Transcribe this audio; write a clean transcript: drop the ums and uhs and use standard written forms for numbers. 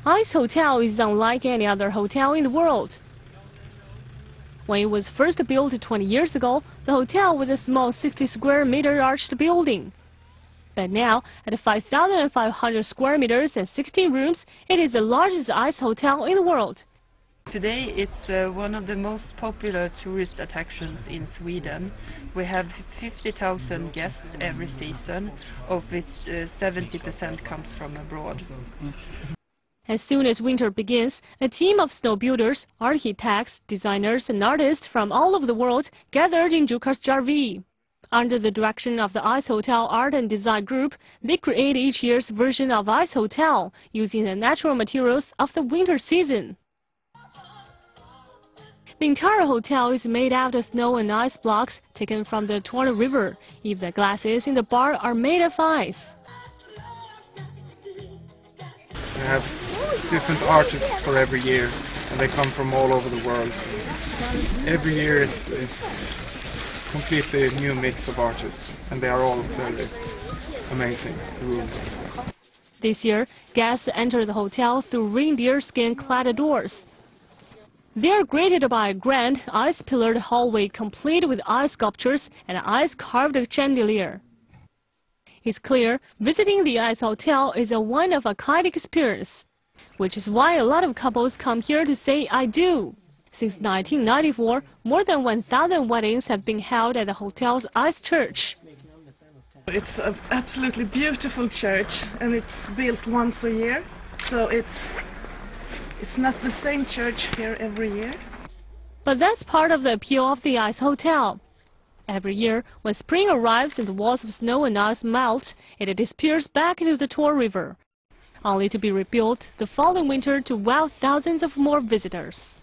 Ice Hotel is unlike any other hotel in the world. When it was first built 20 years ago, the hotel was a small 60 square meter arched building. But now, at 5,500 square meters and 16 rooms, it is the largest ice hotel in the world. Today it's one of the most popular tourist attractions in Sweden. We have 50,000 guests every season, of which 70% comes from abroad. As soon as winter begins, a team of snow builders, architects, designers and artists from all over the world gathered in Jukkasjärvi. Under the direction of the Ice Hotel Art and Design Group, they create each year's version of Ice Hotel using the natural materials of the winter season. The entire hotel is made out of snow and ice blocks taken from the Torne River. Even the glasses in the bar are made of ice. We have different artists for every year, and they come from all over the world. Every year it's completely a new mix of artists, and they are all very amazing, the rooms. This year, guests enter the hotel through reindeer skin-clad doors. They are greeted by a grand, ice-pillared hallway complete with ice sculptures and an ice-carved chandelier. It's clear visiting the Ice Hotel is a one-of-a-kind experience, which is why a lot of couples come here to say "I do." Since 1994, more than 1,000 weddings have been held at the hotel's ice church. It's an absolutely beautiful church, and it's built once a year, so it's not the same church here every year. But that's part of the appeal of the Ice Hotel. Every year, when spring arrives and the walls of snow and ice melt, it disappears back into the Torne River, only to be rebuilt the following winter to wow thousands of more visitors.